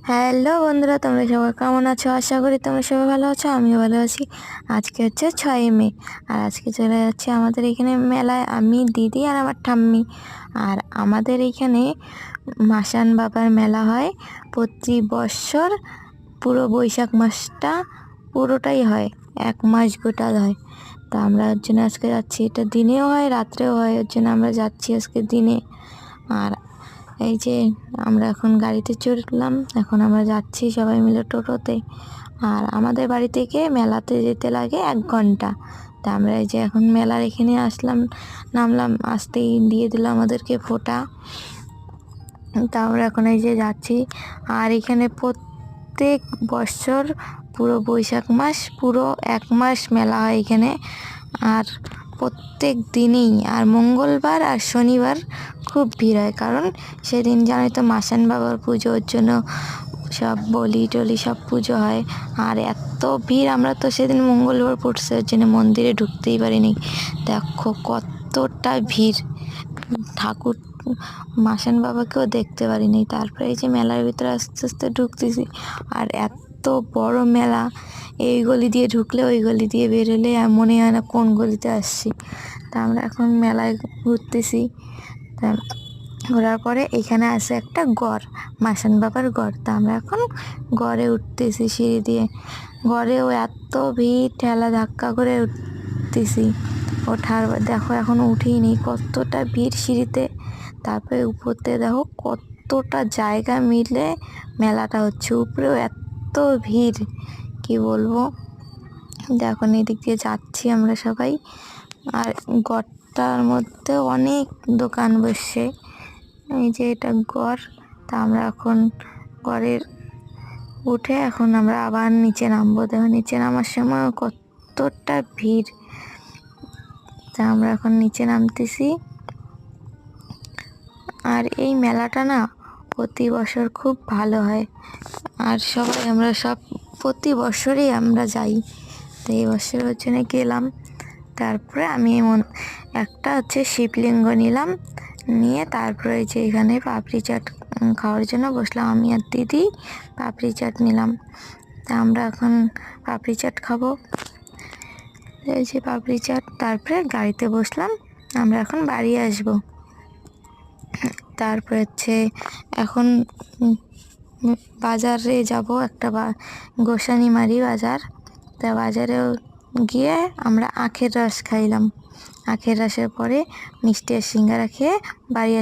Hello বন্ধুরা, তোমরা সবাই কেমন আছো? আশা করি তোমরা সবাই ভালো আছো, আমিও ভালো আছি। আজকে হচ্ছে 6 মে, আর আজকে চলে যাচ্ছে আমাদের এখানে মেলায় আমি, দিদি আর আমার ঠাম্মি। আর আমাদের এখানে মাসান বাবার মেলা হয় প্রতি বছর। পুরো বৈশাখ মাসটা পুরোটাই হয়, 1 মাস গোটা হয়। তা আমরা ওর জন্য আজকে যাচ্ছি। এটা দিনেও হয় রাত্রেও হয়, ওর জন্য আমরা যাচ্ছি আজকে দিনে। আর এই যে আমরা এখন গাড়িতে চড়লাম, এখন আমরা যাচ্ছি সবাই মিলে টোটোতে। আর আমাদের বাড়ি থেকে মেলাতে যেতে লাগে 1 ঘন্টা। তা আমরা এই যে এখন মেলার এখানে আসলাম, নামলাম, আসতেই দিয়ে দিল আমাদেরকে ফোঁটা। তা আমরা এখন এই যে যাচ্ছি। আর এখানে প্রত্যেক বছর পুরো বৈশাখ মাস পুরো 1 মাস মেলা হয় এখানে। আর প্রত্যেক দিনই, আর মঙ্গলবার আর শনিবার খুব ভিড় হয়, কারণ সেদিন জানোই তো মাসান বাবার পুজোর জন্য সব বলি টলি সব পুজো হয়। আর এত ভিড়, আমরা তো সেদিন মঙ্গলবার পড়ছে, ওর জন্য মন্দিরে ঢুকতেই পারিনি। দেখো কতটা ভিড়, ঠাকুর মাসান বাবাকেও দেখতে পারিনি। তারপরে এই যে মেলার ভিতরে আস্তে আস্তে ঢুকতেছি, আর এত বড় মেলা, এই গলি দিয়ে ঢুকলে ওই গলি দিয়ে বেরোলে আর মনে হয় না কোন গলিতে আসছি। তা আমরা এখন মেলায় ঘুরতেছি। তা ঘোরার পরে এখানে আছে একটা গড়, মাসান বাবার গড়। তা আমরা এখন গড়ে উঠতেছি সিঁড়ি দিয়ে। গড়েও এত ভিড়, ঠেলা ধাক্কা করে উঠতেছি। ওঠার দেখো এখনো উঠিনি, কতটা ভিড় সিঁড়িতে। তারপরে উপরতে দেখো কতটা জায়গা মিলে মেলাটা হচ্ছে, উপরেও এত ভিড় কি বলবো। দেখো এদিক দিয়ে যাচ্ছি আমরা সবাই। আর গড়টার মধ্যে অনেক দোকান বসে, এই যে এটা গড়। তা আমরা এখন গড়ের উঠে এখন আমরা আবার নিচে নামবো। দেখো নিচে নামার সময় কতটা ভিড়। তা আমরা এখন নিচে নামতেছি। আর এই মেলাটা না প্রতি বছর খুব ভালো হয়, আর সবাই আমরা সব প্রতি বছরই আমরা যাই। তো এই বছর ওর জন্য গেলাম। তারপরে আমি একটা হচ্ছে শিবলিঙ্গ নিলাম, নিয়ে তারপরে যে এখানে পাপড়ি চাট খাওয়ার জন্য বসলাম, আমি আর দিদি পাপড়ি চাট নিলাম। তা আমরা এখন পাপড়ি চাট খাবো, এই যে পাপড়ি চাট। তারপরে গাড়িতে বসলাম, আমরা এখন বাড়ি আসবো। তারপর হচ্ছে এখন বাজারে যাব, একটা গোসানিমারি বাজার। তা বাজারেও গিয়ে আমরা আখের রস খাইলাম। আখের রসের পরে মিষ্টি আর সিঙ্গারা খেয়ে বাড়ি